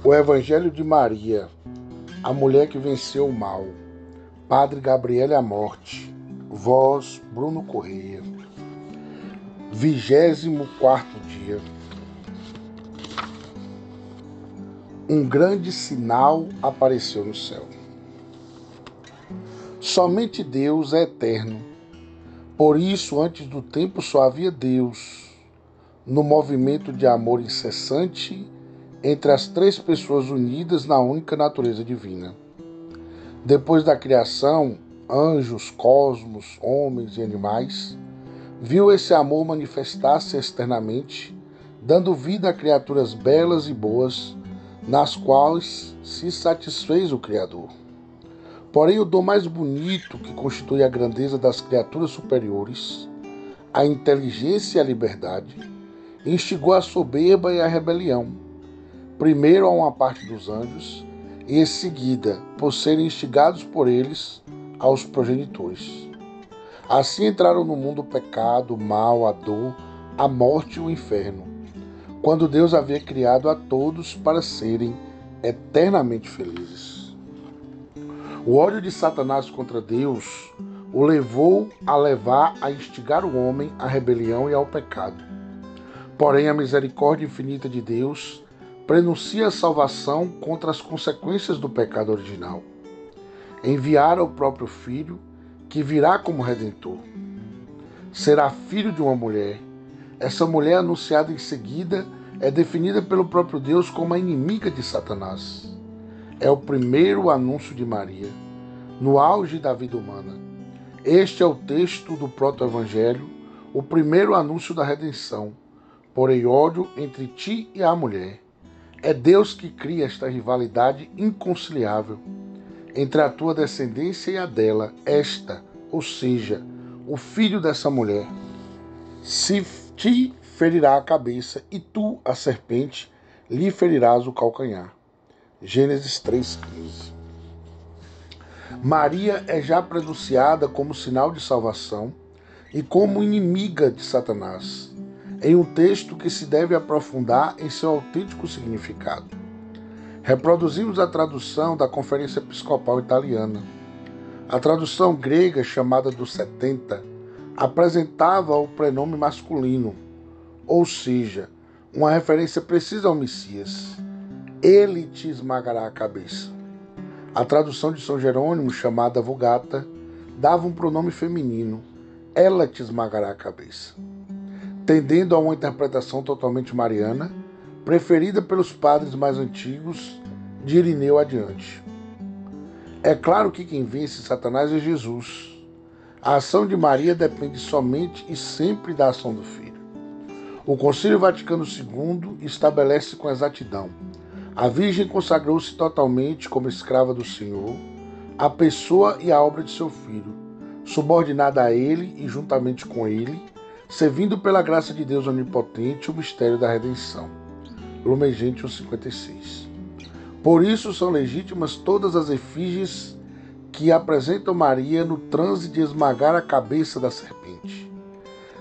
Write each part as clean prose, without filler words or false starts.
O Evangelho de Maria, a mulher que venceu o mal. Padre Gabriel a morte. Voz, Bruno Correia. 24º dia. Um grande sinal apareceu no céu. Somente Deus é eterno. Por isso, antes do tempo só havia Deus, no movimento de amor incessante entre as três pessoas unidas na única natureza divina. Depois da criação, anjos, cosmos, homens e animais, viu esse amor manifestar-se externamente, dando vida a criaturas belas e boas, nas quais se satisfez o Criador. Porém, o dom mais bonito que constitui a grandeza das criaturas superiores, a inteligência e a liberdade, instigou a soberba e a rebelião, primeiro a uma parte dos anjos, e em seguida, por serem instigados por eles, aos progenitores. Assim entraram no mundo o pecado, o mal, a dor, a morte e o inferno, quando Deus havia criado a todos para serem eternamente felizes. O ódio de Satanás contra Deus o levou a instigar o homem à rebelião e ao pecado. Porém, a misericórdia infinita de Deus prenuncia a salvação contra as consequências do pecado original. Enviara o próprio Filho, que virá como Redentor. Será filho de uma mulher. Essa mulher, anunciada em seguida, é definida pelo próprio Deus como a inimiga de Satanás. É o primeiro anúncio de Maria, no auge da vida humana. Este é o texto do proto-evangelho, o primeiro anúncio da redenção. Porém, ódio entre ti e a mulher. É Deus que cria esta rivalidade inconciliável entre a tua descendência e a dela, ou seja, o filho dessa mulher. Se te ferirá a cabeça e tu, a serpente, lhe ferirás o calcanhar. Gênesis 3,15. Maria é já prenunciada como sinal de salvação e como inimiga de Satanás, em um texto que se deve aprofundar em seu autêntico significado. Reproduzimos a tradução da Conferência Episcopal Italiana. A tradução grega, chamada dos 70, apresentava o prenome masculino, ou seja, uma referência precisa ao Messias. Ele te esmagará a cabeça. A tradução de São Jerônimo, chamada Vulgata, dava um pronome feminino. Ela te esmagará a cabeça. Tendendo a uma interpretação totalmente mariana, preferida pelos padres mais antigos, de Irineu adiante. É claro que quem vence Satanás é Jesus. A ação de Maria depende somente e sempre da ação do Filho. O Concílio Vaticano II estabelece com exatidão: a Virgem consagrou-se totalmente como escrava do Senhor, a pessoa e a obra de seu Filho, subordinada a Ele e juntamente com Ele, servindo pela graça de Deus onipotente o mistério da redenção. Lumen Gentium 56. Por isso são legítimas todas as efígies que apresentam Maria no transe de esmagar a cabeça da serpente.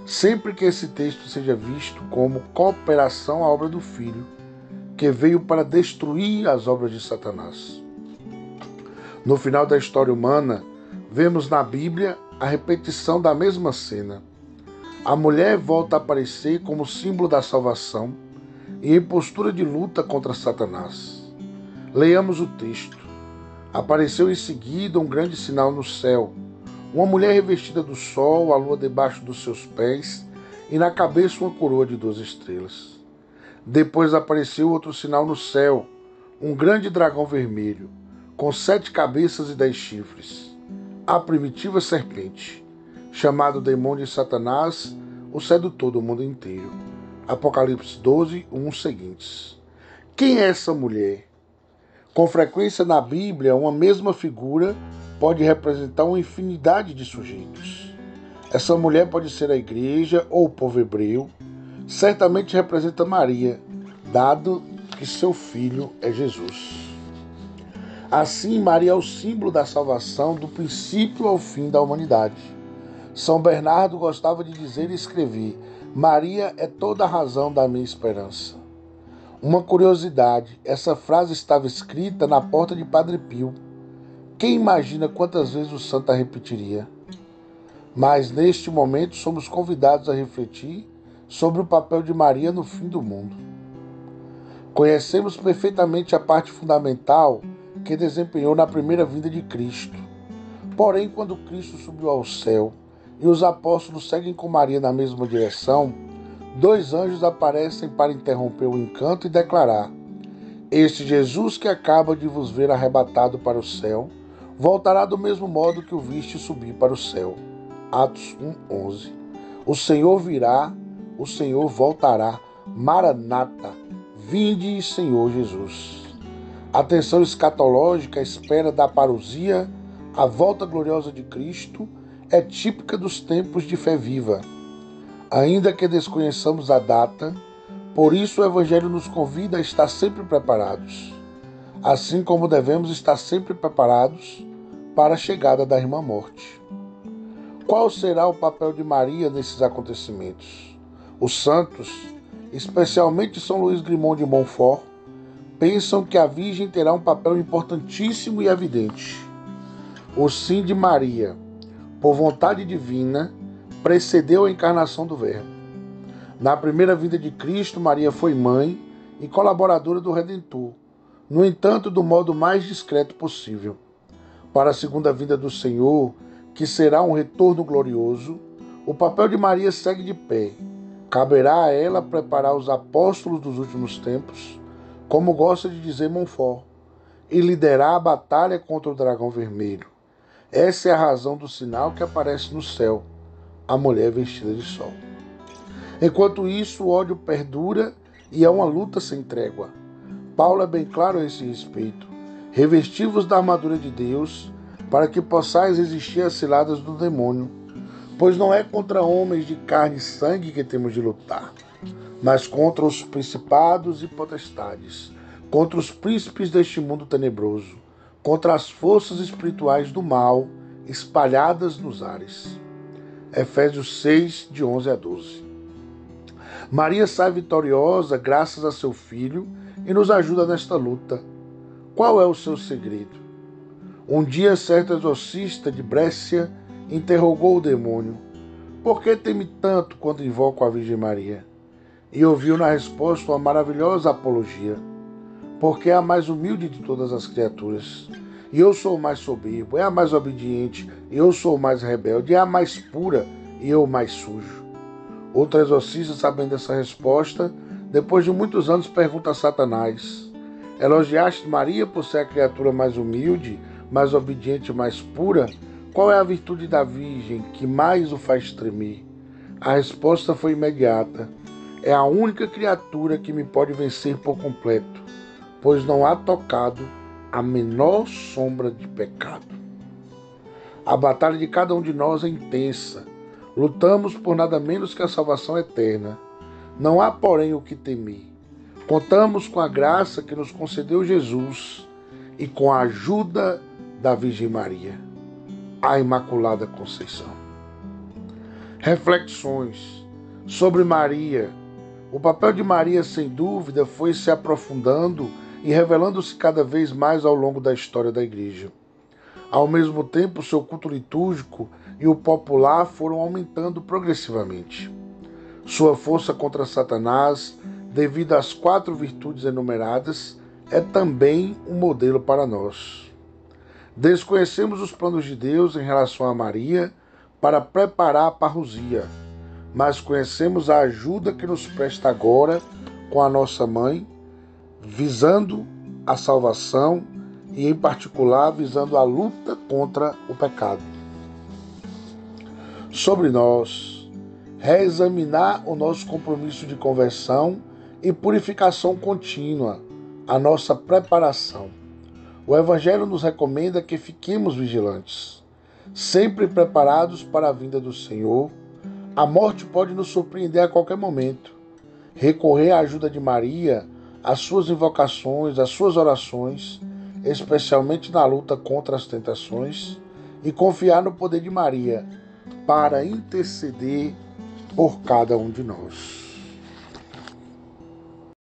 Sempre que esse texto seja visto como cooperação à obra do Filho, que veio para destruir as obras de Satanás. No final da história humana, vemos na Bíblia a repetição da mesma cena. A mulher volta a aparecer como símbolo da salvação e em postura de luta contra Satanás. Leiamos o texto. Apareceu em seguida um grande sinal no céu, uma mulher revestida do sol, a lua debaixo dos seus pés e na cabeça uma coroa de 12 estrelas. Depois apareceu outro sinal no céu, um grande dragão vermelho, com 7 cabeças e 10 chifres, a primitiva serpente, chamado demônio e Satanás, o sedutor do mundo inteiro. Apocalipse 12, 1 seguintes. Quem é essa mulher? Com frequência na Bíblia, uma mesma figura pode representar uma infinidade de sujeitos. Essa mulher pode ser a igreja ou o povo hebreu. Certamente representa Maria, dado que seu filho é Jesus. Assim, Maria é o símbolo da salvação do princípio ao fim da humanidade. São Bernardo gostava de dizer e escrever: Maria é toda a razão da minha esperança. Uma curiosidade, essa frase estava escrita na porta de Padre Pio. Quem imagina quantas vezes o santo a repetiria? Mas neste momento somos convidados a refletir sobre o papel de Maria no fim do mundo. Conhecemos perfeitamente a parte fundamental que desempenhou na primeira vinda de Cristo. Porém, quando Cristo subiu ao céu e os apóstolos seguem com Maria na mesma direção, 2 anjos aparecem para interromper o encanto e declarar: este Jesus que acaba de vos ver arrebatado para o céu, voltará do mesmo modo que o viste subir para o céu. Atos 1:11. O Senhor virá, o Senhor voltará. Maranata, vinde, Senhor Jesus. A tensão escatológica, a espera da parousia, a volta gloriosa de Cristo, é típica dos tempos de fé viva. Ainda que desconheçamos a data, por isso o Evangelho nos convida a estar sempre preparados, assim como devemos estar sempre preparados para a chegada da irmã morte. Qual será o papel de Maria nesses acontecimentos? Os santos, especialmente São Luís Grimond de Montfort, pensam que a Virgem terá um papel importantíssimo e evidente. O sim de Maria, por vontade divina, precedeu a encarnação do Verbo. Na primeira vinda de Cristo, Maria foi mãe e colaboradora do Redentor, no entanto, do modo mais discreto possível. Para a segunda vinda do Senhor, que será um retorno glorioso, o papel de Maria segue de pé. Caberá a ela preparar os apóstolos dos últimos tempos, como gosta de dizer Montfort, e liderar a batalha contra o dragão vermelho. Essa é a razão do sinal que aparece no céu, a mulher vestida de sol. Enquanto isso, o ódio perdura e é uma luta sem trégua. Paulo é bem claro a esse respeito. Revesti-vos da armadura de Deus, para que possais resistir às ciladas do demônio. Pois não é contra homens de carne e sangue que temos de lutar, mas contra os principados e potestades, contra os príncipes deste mundo tenebroso, contra as forças espirituais do mal espalhadas nos ares. Efésios 6, de 11 a 12. Maria sai vitoriosa graças a seu Filho e nos ajuda nesta luta. Qual é o seu segredo? Um dia, certo exorcista de Brécia interrogou o demônio: por que teme tanto quando invoco a Virgem Maria? E ouviu na resposta uma maravilhosa apologia: porque é a mais humilde de todas as criaturas, e eu sou o mais soberbo, é a mais obediente, e eu sou o mais rebelde, é a mais pura, e eu o mais sujo. Outro exorcista, sabendo dessa resposta, depois de muitos anos pergunta a Satanás: elogiaste Maria por ser a criatura mais humilde, mais obediente e mais pura? Qual é a virtude da Virgem que mais o faz tremer? A resposta foi imediata: é a única criatura que me pode vencer por completo, pois não há tocado a menor sombra de pecado. A batalha de cada um de nós é intensa. Lutamos por nada menos que a salvação eterna. Não há, porém, o que temer. Contamos com a graça que nos concedeu Jesus e com a ajuda da Virgem Maria, a Imaculada Conceição. Reflexões sobre Maria. O papel de Maria, sem dúvida, foi se aprofundando e revelando-se cada vez mais ao longo da história da Igreja. Ao mesmo tempo, seu culto litúrgico e o popular foram aumentando progressivamente. Sua força contra Satanás, devido às 4 virtudes enumeradas, é também um modelo para nós. Desconhecemos os planos de Deus em relação a Maria para preparar a parousia, mas conhecemos a ajuda que nos presta agora com a nossa mãe, visando a salvação e, em particular, visando a luta contra o pecado. Sobre nós, reexaminar o nosso compromisso de conversão e purificação contínua, a nossa preparação. O Evangelho nos recomenda que fiquemos vigilantes, sempre preparados para a vinda do Senhor. A morte pode nos surpreender a qualquer momento. Recorrer à ajuda de Maria, às suas invocações, às suas orações, especialmente na luta contra as tentações, e confiar no poder de Maria para interceder por cada um de nós.